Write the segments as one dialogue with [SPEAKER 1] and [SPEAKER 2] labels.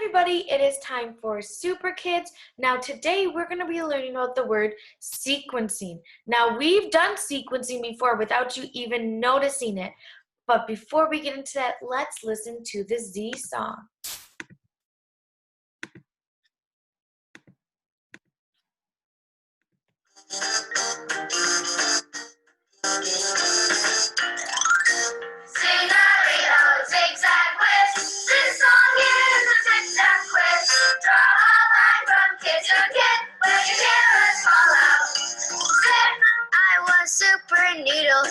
[SPEAKER 1] everybody, it is time for Super Kids. Now today we're going to be learning about the word sequencing. Now we've done sequencing before without you even noticing it. But before we get into that, let's listen to the Z song.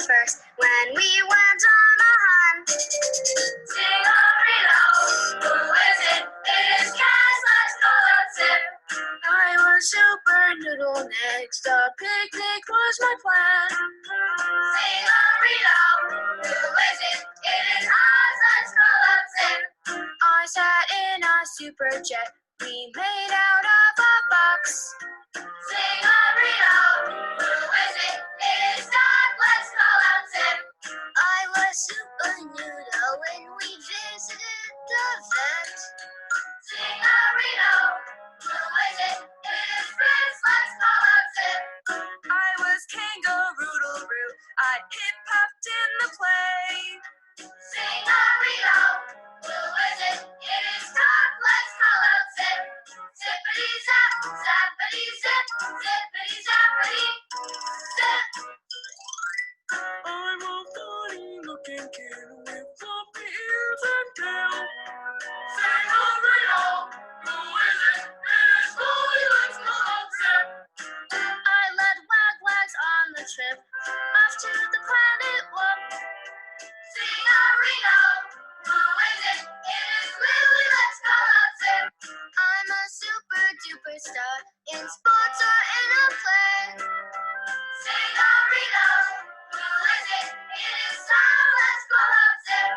[SPEAKER 2] First, when we went on a hunt. Sing-a-ree-lo, who is it? It is Cas, let's go, let's sip. I was Super Noodle next, a picnic was my plan. Sing-a-ree-lo, who is it? It is Oz, let's go, let's sip. I sat in a super jet we made out of a box. Sing-a-ree-lo, who is it? It is Doc, let's go out sip. I was Super Noodle when we visited the vet. Sing-a-ree-lo, who is it? It is Fritz, let's go out sip. I was Kangaroo-Roo, I hip-hopped in the play. Sing-a-ree-lo, who is it? It is Doc, let's go out sip. Zippity-zap, zappity-zip, zippity-zappity, zip. I'm a funny-looking kid with floppy ears and tail. Sing-a-ree-lo, who is it? It is Chloe, let's go out sip. I led wag-wags on the trip off to the planet Whoop. Sing-a-ree-lo, who is it? It is Lily, let's go out sip. I'm a super-duper star in sports or in a play. Sing-a-ree-lo, who is it? It is Tom, let's go out sip.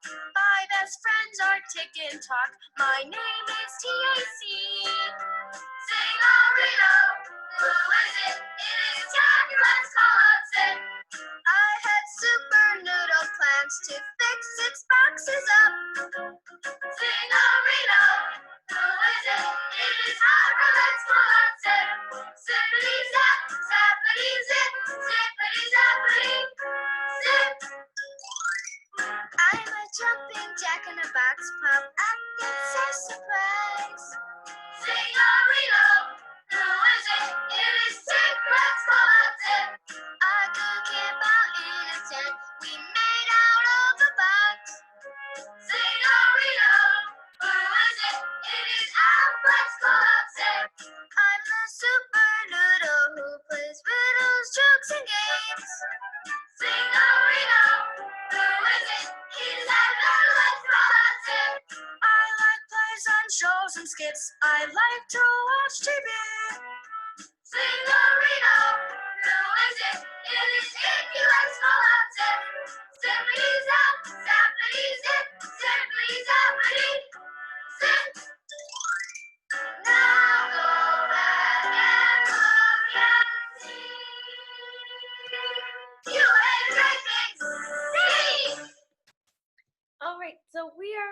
[SPEAKER 2] My best friends are Tick and Talk, my name is TAC. Sing-a-ree-lo, who is it? It is Jack, let's go out sip. I had Super Noodle plans to fix 6 boxes up. Sing-a-ree-lo, who is it? It is Harper, let's go out sip. Zippity-zap, zappity-zip, zippity-zappity, zip. I'm a jumping jack in a box pop up, it's a surprise. Sing-a-ree-lo, who is it? It is Tick, let's go out sip. I could camp out in a tent we made out of a box. Sing-a-ree-lo, who is it? It is Alf, let's go out sip. I'm the Super Noodle who plays riddles, jokes, and games. Sing-a-ree-lo, who is it? It is Edgar, let's go out sip. I like plays on shows and skits. I like to watch TV. Sing-a-ree-lo, who is it? It is Icky, let's go out sip. Zippity-zap, zappity-zip, zippity-zappity, zip. Now go back and look and see. You ain't great big sea.
[SPEAKER 1] All right, so we are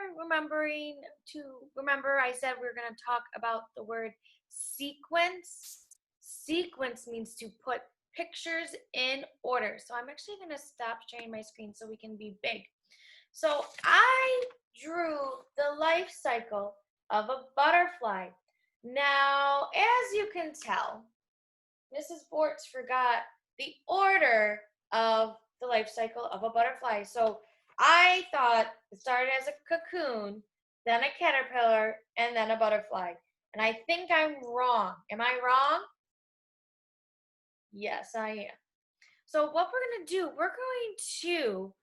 [SPEAKER 1] remember I said we were going to talk about the word sequence. Sequence means to put pictures in order. So I'm actually going to stop sharing my screen so we can be big. So I drew the life cycle of a butterfly. Now, as you can tell, Mrs. Bortz forgot the order of the life cycle of a butterfly. So I thought it started as a cocoon, then a caterpillar, and then a butterfly. And I think I'm wrong. Am I wrong? Yes, I am. So what we're going to do, we're going to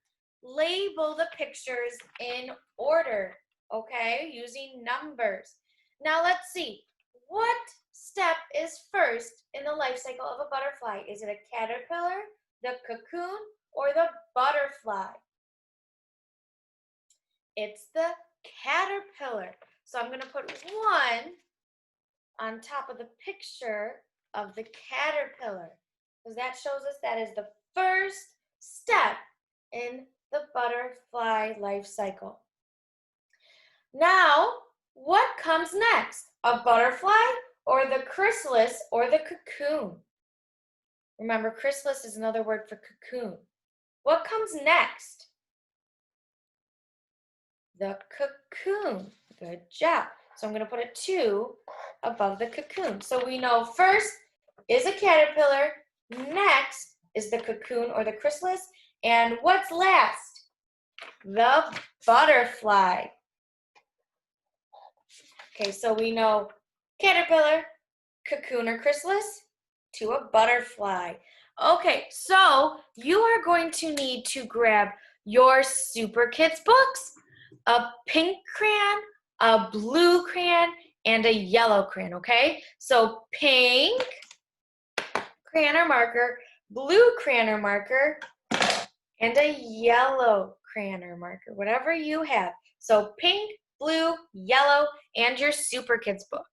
[SPEAKER 1] label the pictures in order, okay, using numbers. Now let's see. What step is first in the life cycle of a butterfly? Is it a caterpillar, the cocoon, or the butterfly? It's the caterpillar. So I'm going to put 1 on top of the picture of the caterpillar, because that shows us that is the first step in the butterfly life cycle. Now, What comes next? A butterfly or the chrysalis or the cocoon? Remember, chrysalis is another word for cocoon. What comes next? The cocoon. Good job. So I'm going to put a 2 above the cocoon. So we know first is a caterpillar, next is the cocoon or the chrysalis, and what's last? The butterfly. Okay, so we know caterpillar, cocoon or chrysalis, to a butterfly. Okay, so you are going to need to grab your SuperKids books, a pink crayon, a blue crayon, and a yellow crayon, okay? So pink crayon or marker, blue crayon or marker, and a yellow crayon or marker, whatever you have. So pink, blue, yellow, and your SuperKids book.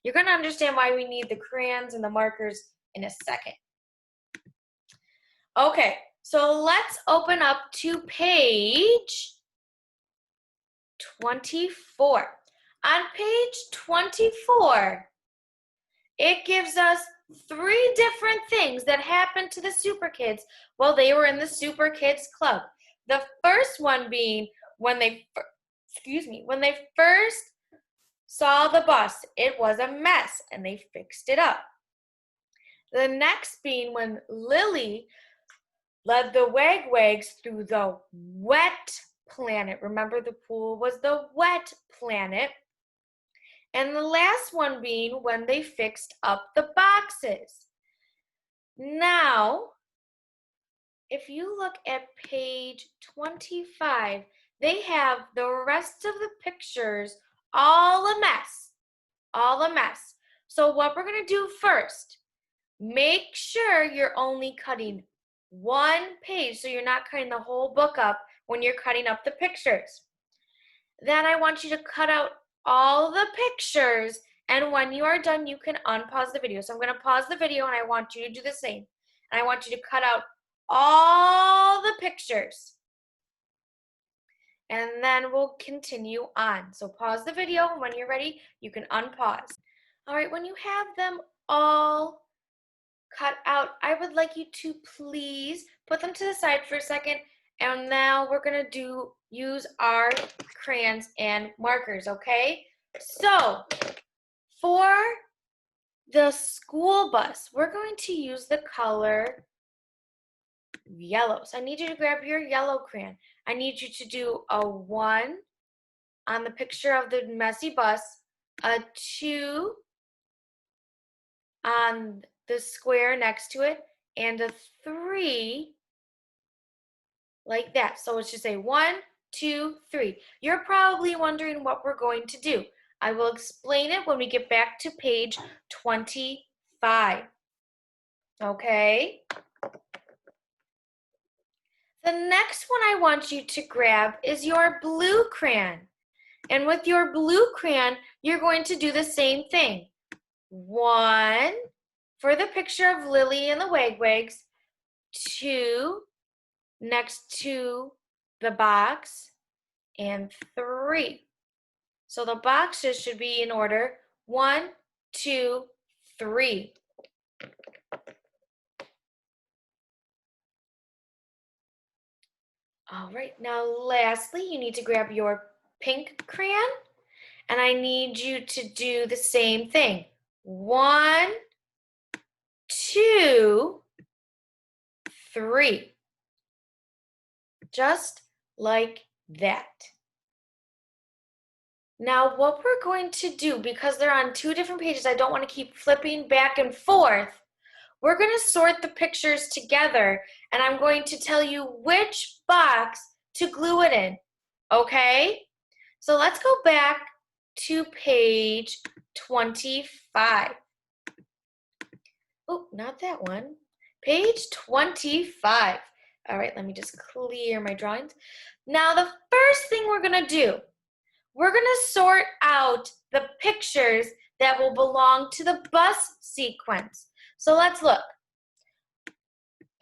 [SPEAKER 1] You're going to understand why we need the crayons and the markers in a second. Okay, so let's open up to page 24. On page 24, it gives us 3 different things that happened to the SuperKids while they were in the SuperKids Club. The first one being when they first saw the bus, it was a mess and they fixed it up. The next being when Lily led the wagwags through the wet planet. Remember, the pool was the wet planet. And the last one being when they fixed up the boxes. Now, if you look at page 25, they have the rest of the pictures all a mess. All a mess. So what we're going to do first, make sure you're only cutting 1 page so you're not cutting the whole book up when you're cutting up the pictures. Then I want you to cut out all the pictures, and when you are done, you can unpause the video. So I'm going to pause the video, and I want you to do the same. And I want you to cut out all the pictures. And then we'll continue on. So pause the video, and when you're ready, you can unpause. All right, when you have them all cut out, I would like you to please put them to the side for a second. And now we're going to use our crayons and markers, okay? So, for the school bus, we're going to use the color yellow. So I need you to grab your yellow crayon. I need you to do a 1 on the picture of the messy bus, a 2 on the square next to it, and a 3 like that. So let's just say 1, 2, 3. You're probably wondering what we're going to do. I will explain it when we get back to page 25. Okay? The next one I want you to grab is your blue crayon. And with your blue crayon, you're going to do the same thing. 1 for the picture of Lily and the wagwags, 2 next to the box, and 3. So the boxes should be in order 1, 2, 3. All right, now lastly, you need to grab your pink crayon, and I need you to do the same thing. 1, 2, 3. Just like that. Now what we're going to do, because they're on 2 different pages, I don't want to keep flipping back and forth. We're going to sort the pictures together, and I'm going to tell you which box to glue it in, okay? So let's go back to page 25. Oh, not that one. Page 25. All right, let me just clear my drawings. Now, the first thing we're going to do, we're going to sort out the pictures that will belong to the bus sequence. So let's look.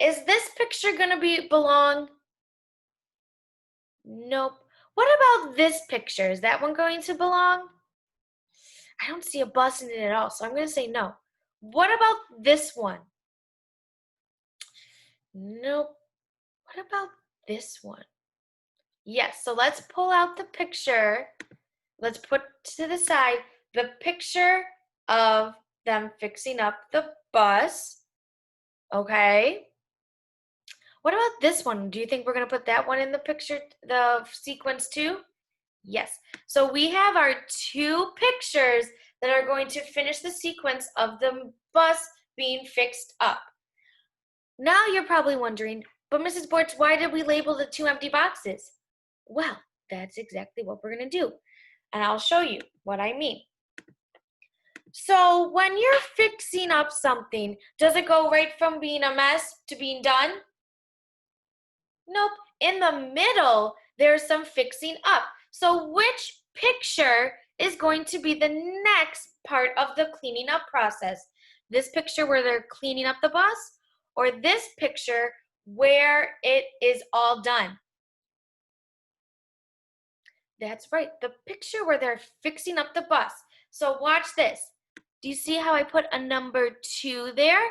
[SPEAKER 1] Is this picture going to belong? Nope. What about this picture? Is that one going to belong? I don't see a bus in it at all, so I'm going to say no. What about this one? Nope. What about this one? Yes, so let's pull out the picture. Let's put to the side the picture of them fixing up the bus. Okay. What about this one? Do you think we're going to put that one in the picture, the sequence too? Yes. So we have our two pictures that are going to finish the sequence of the bus being fixed up. Now you're probably wondering, but Mrs. Bortz, why did we label the two empty boxes? Well, that's exactly what we're going to do. And I'll show you what I mean. So when you're fixing up something, does it go right from being a mess to being done? Nope. In the middle, there's some fixing up. So which picture is going to be the next part of the cleaning up process? This picture where they're cleaning up the bus, or this picture where it is all done? That's right, the picture where they're fixing up the bus. So watch this. Do you see how I put a number 2 there?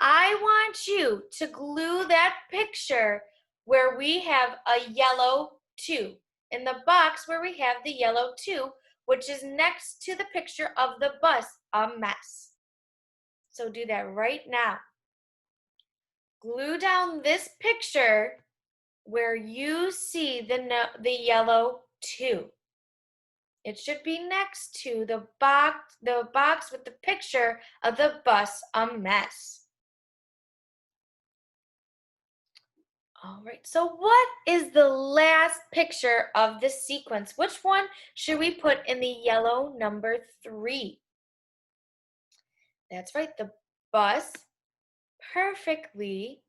[SPEAKER 1] I want you to glue that picture where we have a yellow 2, in the box where we have the yellow 2, which is next to the picture of the bus, a mess. So do that right now. Glue down this picture where you see the yellow 2. It should be next to the box with the picture of the bus, a mess. All right, so what is the last picture of this sequence? Which one should we put in the yellow number 3? That's right, the bus, perfectly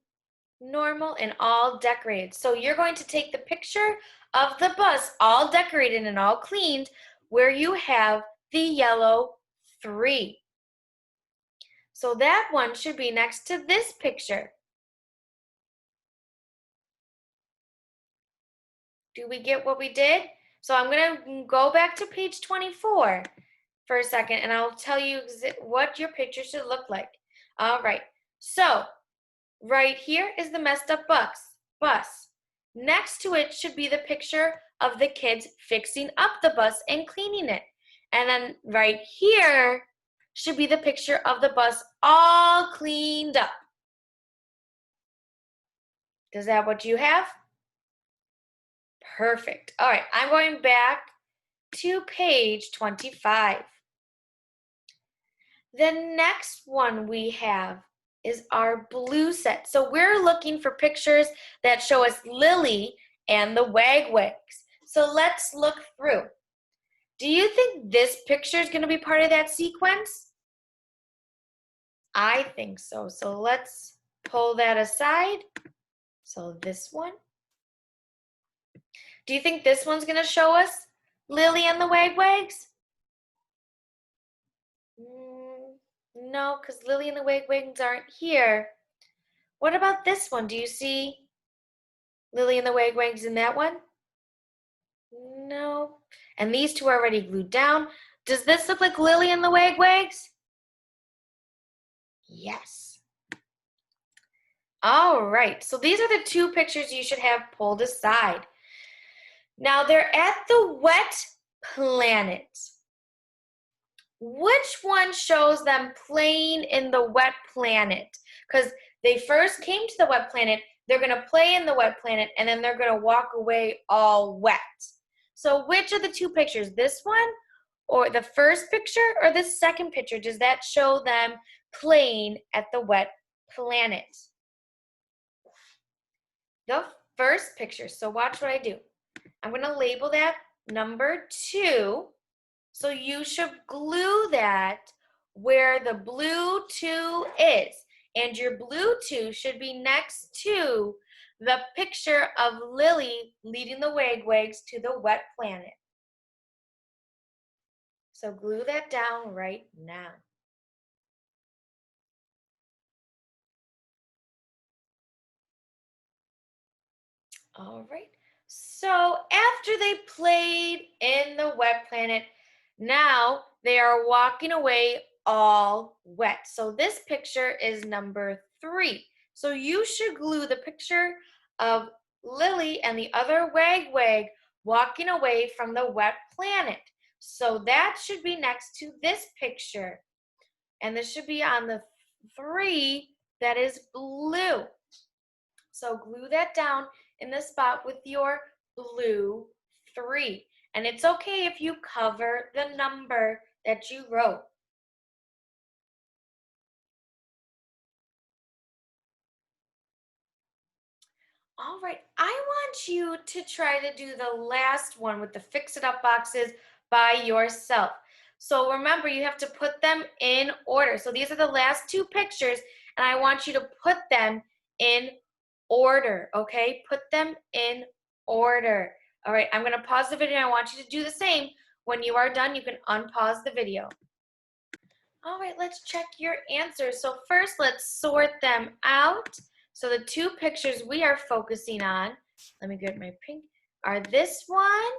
[SPEAKER 1] normal and all decorated. So you're going to take the picture of the bus all decorated and all cleaned where you have the yellow 3. So that one should be next to this picture. Do we get what we did? So I'm going to go back to page 24 for a second, and I'll tell you what your picture should look like. All right. So right here is the messed up bus. Next to it should be the picture of the kids fixing up the bus and cleaning it. And then right here should be the picture of the bus all cleaned up. Is that what you have? Perfect. All right, I'm going back to page 25. The next one we have is our blue set. So we're looking for pictures that show us Lily and the Wagwags. So let's look through. Do you think this picture is going to be part of that sequence? I think so. So let's pull that aside. So this one. Do you think this one's going to show us Lily and the Wagwags? No, because Lily and the Wagwags aren't here. What about this one? Do you see Lily and the Wagwags in that one? No. And these two are already glued down. Does this look like Lily and the Wagwags? Yes. All right, so these are the two pictures you should have pulled aside. Now they're at the wet planet. Which one shows them playing in the wet planet? Because they first came to the wet planet, they're going to play in the wet planet, and then they're going to walk away all wet. So which of the two pictures, this one or the first picture or the second picture, does that show them playing at the wet planet? The first picture. So watch what I do. I'm going to label that number 2. So you should glue that where the blue 2 is. And your blue 2 should be next to the picture of Lily leading the Wagwags to the wet planet. So glue that down right now. All right. So after they played in the wet planet, Now they are walking away all wet. So this picture is number 3. So you should glue the picture of Lily and the other wag walking away from the wet planet. So that should be next to this picture. And this should be on the 3 that is blue. So glue that down in the spot with your blue 3. And it's okay if you cover the number that you wrote. All right, I want you to try to do the last one with the Fix It Up boxes by yourself. So remember, you have to put them in order. So these are the last 2 pictures, and I want you to put them in order, okay? Put them in order. All right, I'm gonna pause the video, and I want you to do the same. When you are done, you can unpause the video. All right, let's check your answers. So first, let's sort them out. So the 2 pictures we are focusing on, let me get my pink, are this one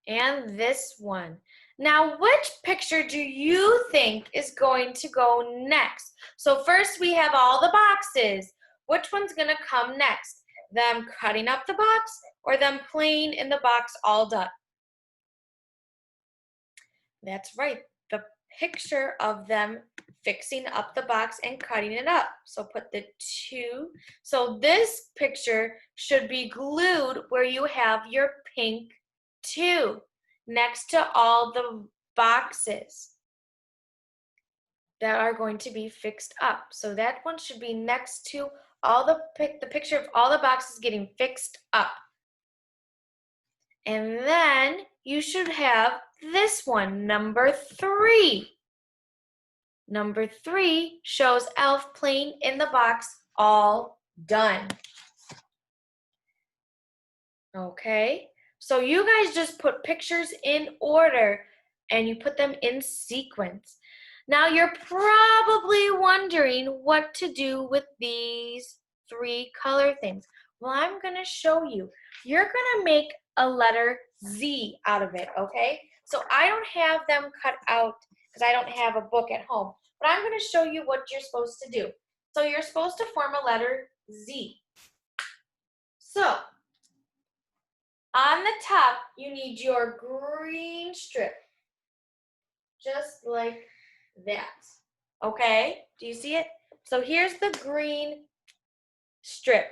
[SPEAKER 1] and this one. Now, which picture do you think is going to go next? So first we have all the boxes. Which one's gonna come next? Them cutting up the box or them playing in the box all done? That's right, the picture of them fixing up the box and cutting it up. So put the 2. So this picture should be glued where you have your pink 2 next to all the boxes that are going to be fixed up. So that one should be next to all the picture of all the boxes getting fixed up. And then you should have this one, number 3. Number 3 shows Elf playing in the box, all done. Okay, so you guys just put pictures in order and you put them in sequence. Now you're probably wondering what to do with these 3 color things. Well, I'm gonna show you. You're gonna make a letter Z out of it, okay? So I don't have them cut out because I don't have a book at home, but I'm gonna show you what you're supposed to do. So you're supposed to form a letter Z. So on the top, you need your green strip, just like that, okay? Do you see it? So here's the green strip.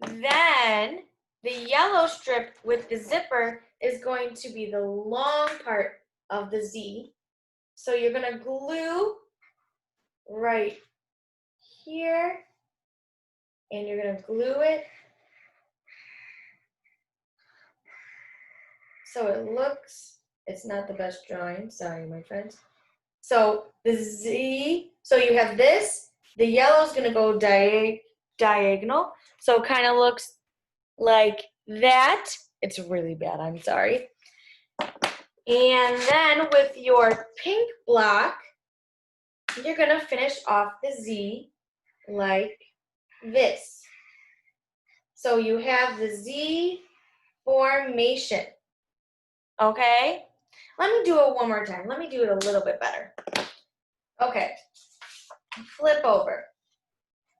[SPEAKER 1] Then the yellow strip with the zipper is going to be the long part of the Z. So you're gonna glue right here, and you're gonna glue it so it looks, it's not the best drawing, sorry my friends. So the Z, so you have this, the yellow's gonna go diagonal, so it kind of looks like that. It's really bad, I'm sorry. And then with your pink block, you're gonna finish off the Z like this. So you have the Z formation, okay? Let me do it one more time. Let me do it a little bit better. Okay, flip over.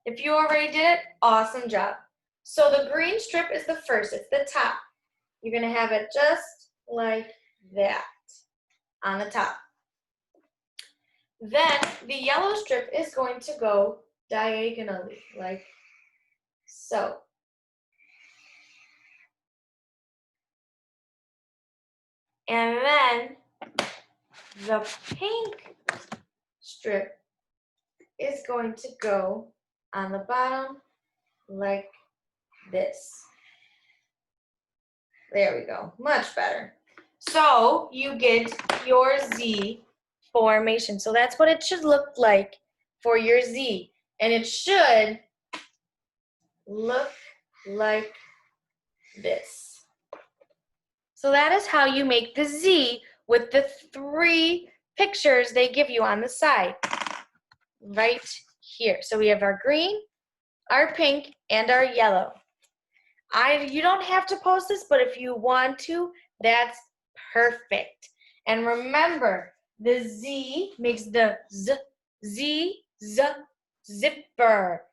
[SPEAKER 1] If you already did it, awesome job. So the green strip is the first, it's the top. You're gonna have it just like that on the top. Then the yellow strip is going to go diagonally, like so. And then the pink strip is going to go on the bottom like this. There we go, much better. So you get your Z formation. So that's what it should look like for your Z. And it should look like this. So that is how you make the Z with the 3 pictures they give you on the side, right here. So we have our green, our pink, and our yellow. You don't have to post this, but if you want to, that's Perfect. And remember, the Z makes the zipper.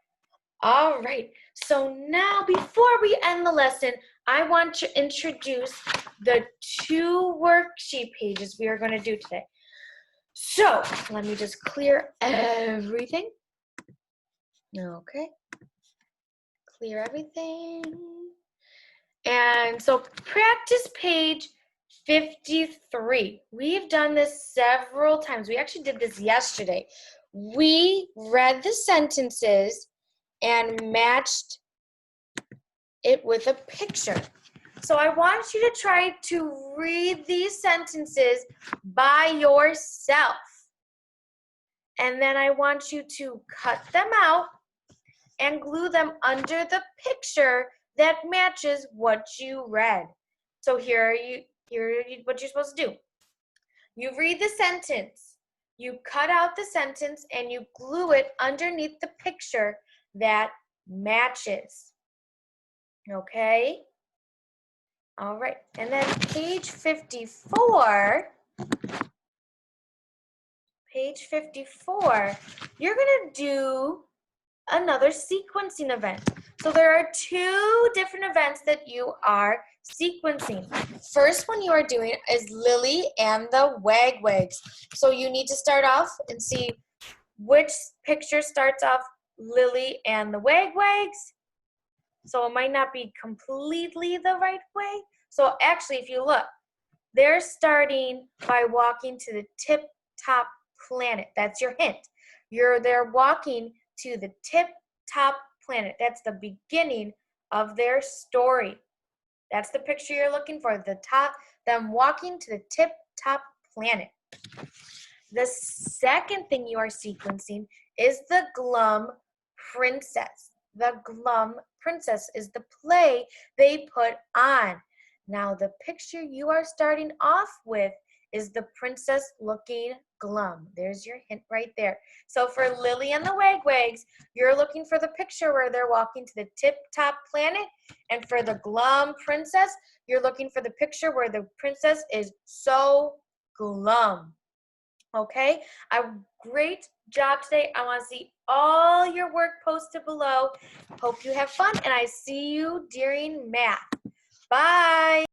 [SPEAKER 1] All right. So now, before we end the lesson, I want to introduce the 2 worksheet pages we are going to do today. So let me just clear everything. Okay. Clear everything. And so practice page 53. We've done this several times. We actually did this yesterday. We read the sentences and matched it with a picture. So I want you to try to read these sentences by yourself. And then I want you to cut them out and glue them under the picture that matches what you read. So here what you're supposed to do. You read the sentence, you cut out the sentence, and you glue it underneath the picture that matches. Okay? All right, and then page 54, you're gonna do another sequencing event. So there are 2 different events that you are sequencing. First one you are doing is Lily and the Wagwags. So you need to start off and see which picture starts off Lily and the Wagwags. So it might not be completely the right way. So actually, if you look, they're starting by walking to the tip-top planet. That's your hint. They're walking to the tip-top planet. That's the beginning of their story. That's the picture you're looking for, them walking to the tip-top planet. The second thing you are sequencing is the Glum Princess. The Glum Princess is the play they put on. Now, the picture you are starting off with is the princess looking glum. There's your hint right there. So for Lily and the Wagwags, you're looking for the picture where they're walking to the tip-top planet. And for the Glum Princess, you're looking for the picture where the princess is so glum. Okay, a great job today. I want to see all your work posted below. Hope you have fun, and I see you during math. Bye.